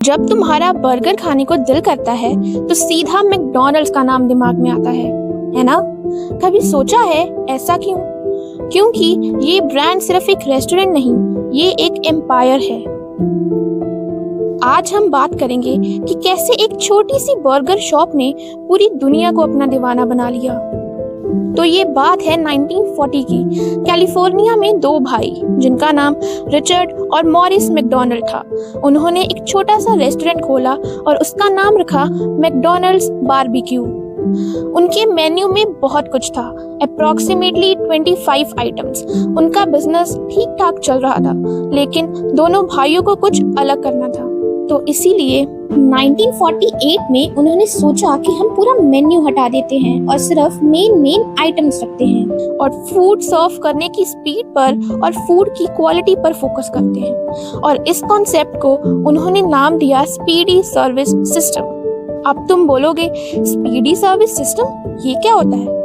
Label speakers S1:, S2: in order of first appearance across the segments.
S1: जब तुम्हारा बर्गर खाने को दिल करता है तो सीधा मैकडॉनल्ड्स का नाम दिमाग में आता है ना? कभी सोचा है ऐसा क्यों? क्योंकि ये ब्रांड सिर्फ एक रेस्टोरेंट नहीं, ये एक एम्पायर है। आज हम बात करेंगे कि कैसे एक छोटी सी बर्गर शॉप ने पूरी दुनिया को अपना दीवाना बना लिया। तो ये बात है 1940 की। कैलिफोर्निया में दो भाई जिनका नाम रिचर्ड और मॉरिस मैकडॉनल्ड था, उन्होंने एक छोटा सा रेस्टोरेंट खोला और उसका नाम रखा मैकडॉनल्ड्स बारबेक्यू। उनके मेन्यू में बहुत कुछ था, अप्रॉक्सीमेटली 25 आइटम्स। उनका बिजनेस ठीक ठाक चल रहा था, लेकिन दोनों भाइयों को कुछ अलग करना था। तो इसीलिए 1948 में उन्होंने सोचा कि हम पूरा मेन्यू हटा देते हैं और सिर्फ मेन आइटम्स रखते हैं और फूड सर्व करने की स्पीड पर और फूड की क्वालिटी पर फोकस करते हैं। और इस कॉन्सेप्ट को उन्होंने नाम दिया स्पीडी सर्विस सिस्टम। अब तुम बोलोगे स्पीडी सर्विस सिस्टम, ये क्या होता है?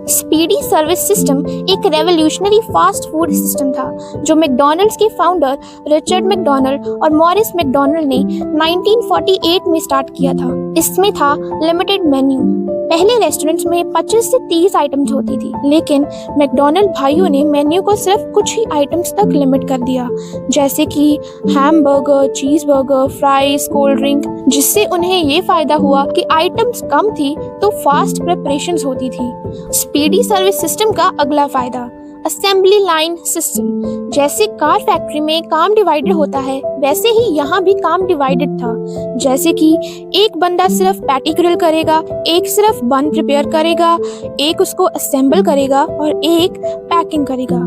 S1: स्पीडी सर्विस सिस्टम एक रेवोल्यूशनरी फास्ट फूड सिस्टम था जो मैकडॉनल्ड्स के फाउंडर रिचर्ड मैकडॉनल्ड और मॉरिस मैकडॉनल्ड ने 1948 में स्टार्ट किया था। इसमें था लिमिटेड मेन्यू। पहले रेस्टोरेंट्स में 25 से 30 आइटम्स होती थी, लेकिन मैकडॉनल्ड भाइयों ने मेन्यू को सिर्फ कुछ ही आइटम्स तक लिमिट कर दिया, जैसे कि हैमबर्गर, चीज बर्गर, फ्राइज, कोल्ड ड्रिंक। जिससे उन्हें ये फायदा हुआ कि आइटम्स कम थी तो फास्ट प्रिपरेशंस होती थी। स्पीडी सर्विस सिस्टम का अगला फायदा असेंबली लाइन सिस्टम। जैसे कार फैक्ट्री में काम डिवाइडेड होता है, वैसे ही यहाँ भी काम डिवाइडेड था। जैसे कि एक बंदा सिर्फ पैटी ग्रिल करेगा, एक सिर्फ बन प्रिपेयर करेगा, एक उसको असेंबल करेगा और एक पैकिंग करेगा।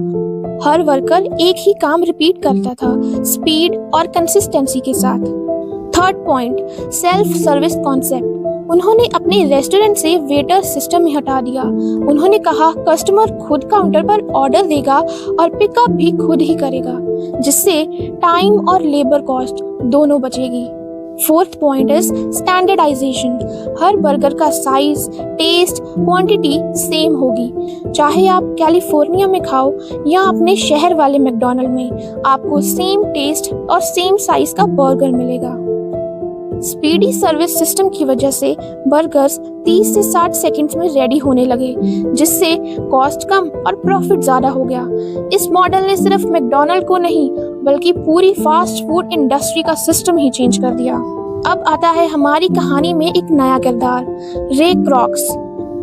S1: हर वर्कर एक ही काम रिपीट करता था, स्पीड और कंसिस्टेंसी के साथ। Third point, self service concept. उन्होंने अपने रेस्टोरेंट से वेटर सिस्टम में हटा दिया। उन्होंने कहा कस्टमर खुद काउंटर पर ऑर्डर देगा और पिकअप भी खुद ही करेगा, जिससे टाइम और लेबर कॉस्ट दोनों बचेगी। Fourth point is standardisation. हर बर्गर का साइज, टेस्ट, क्वांटिटी सेम होगी। चाहे आप कैलिफोर्निया में खाओ या अपने शहर वाले मैकडॉनल्ड में, आपको सेम टेस्ट और सेम साइज का बर्गर मिलेगा। स्पीडी सर्विस सिस्टम की वजह से बर्गर्स 30 से 60 सेकंड्स में रेडी होने लगे, जिससे कॉस्ट कम और प्रॉफिट ज्यादा हो गया। इस मॉडल ने सिर्फ मैकडॉनल्ड को नहीं बल्कि पूरी फास्ट फूड इंडस्ट्री का सिस्टम ही चेंज कर दिया। अब आता है हमारी कहानी में एक नया किरदार, रे क्रॉक्स।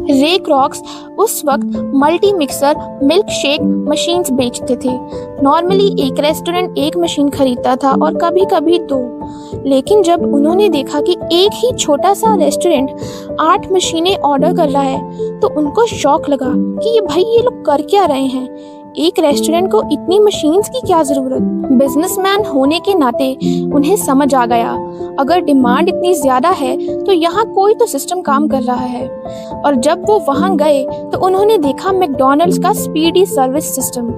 S1: रे क्रॉक्स उस वक्त multi mixer milk shake machines बेचते थे। नॉर्मली एक रेस्टोरेंट एक मशीन खरीदता था और कभी कभी दो, लेकिन जब उन्होंने देखा कि एक ही छोटा सा रेस्टोरेंट 8 मशीनें ऑर्डर कर रहा है तो उनको शौक लगा कि ये लोग कर क्या रहे हैं, एक रेस्टोरेंट को इतनी मशीन्स की क्या जरूरत। बिजनेसमैन होने के नाते उन्हें समझ आ गया अगर डिमांड इतनी ज्यादा है तो यहाँ कोई तो सिस्टम काम कर रहा है। और जब वो वहाँ गए तो उन्होंने देखा मैकडॉनल्ड्स का speedy service system,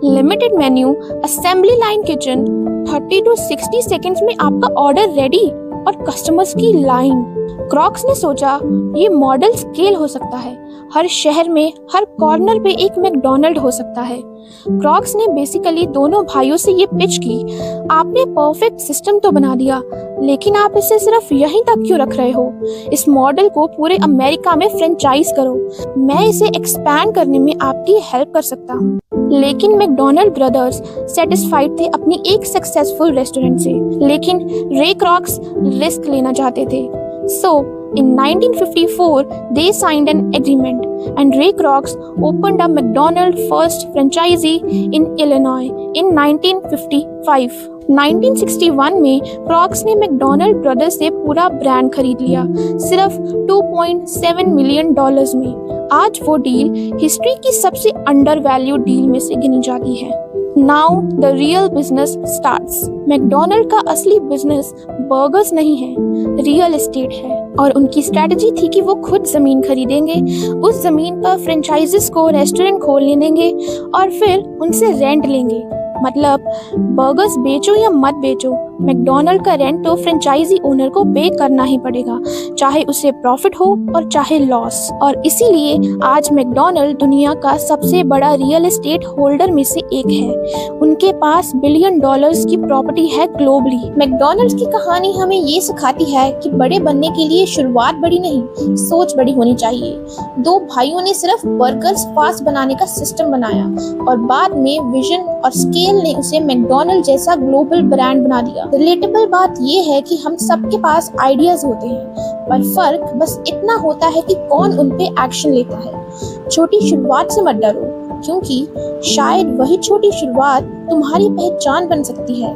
S1: limited menu, assembly line kitchen, 30 to 60 seconds में आपका ऑर्डर रेडी और कस्टमर्स की लाइन। क्रॉक्स ने सोचा ये मॉडल स्केल हो सकता है, हर शहर में हर कॉर्नर पे एक मैकडॉनल्ड हो सकता है। क्रॉक्स ने बेसिकली दोनों भाइयों से ये पिच की, आपने परफेक्ट सिस्टम तो बना दिया, लेकिन आप इसे सिर्फ यहीं तक क्यों रख रहे हो? इस मॉडल को पूरे अमेरिका में फ्रेंचाइज करो, मैं इसे एक्सपैंड करने में आपकी हेल्प कर सकता हूँ। लेकिन मैकडॉनल्ड ब्रदर्स सेटिस्फाइड थे अपनी एक सक्सेसफुल रेस्टोरेंट से, लेकिन रे क्रॉक्स रिस्क लेना चाहते थे। So, in 1954, they signed an agreement, and Ray Kroc opened a McDonald's first franchisee in Illinois in 1955. 1961 में क्रॉक्स ने मैकडॉनल्ड ब्रदर्स से पूरा ब्रांड खरीद लिया, सिर्फ $2.7 मिलियन में। आज वो डील हिस्ट्री की सबसे अंडर वैल्यू डील में से गिनी जाती है। Now the real business starts. McDonald का असली बिजनेस बर्गर्स नहीं है, रियल एस्टेट है। और उनकी स्ट्रेटजी थी कि वो खुद जमीन खरीदेंगे, उस जमीन पर फ्रेंचाइजीज को रेस्टोरेंट खोलने देंगे और फिर उनसे रेंट लेंगे। मतलब बर्गर्स बेचो या मत बेचो, मैकडॉनल्ड का रेंट तो फ्रेंचाइजी ओनर को पे करना ही पड़ेगा, चाहे उसे प्रॉफिट हो और चाहे लॉस। और इसीलिए आज मैकडॉनल्ड दुनिया का सबसे बड़ा रियल एस्टेट होल्डर में से एक है। उनके पास $1 बिलियन की प्रॉपर्टी है ग्लोबली। मैकडॉनल्ड्स की कहानी हमें ये सिखाती है कि बड़े बनने के लिए शुरुआत बड़ी नहीं, सोच बड़ी होनी चाहिए। दो भाइयों ने सिर्फ बर्गर्स फास्ट बनाने का सिस्टम बनाया और बाद में विजन और स्केल ने उसे मैकडॉनल्ड जैसा ग्लोबल ब्रांड बना दिया। रिलेटेबल बात ये है कि हम सबके पास आइडियाज होते हैं, पर फर्क बस इतना होता है कि कौन उन पे एक्शन लेता है। छोटी शुरुआत से मत डरो, क्योंकि शायद वही छोटी शुरुआत तुम्हारी पहचान बन सकती है।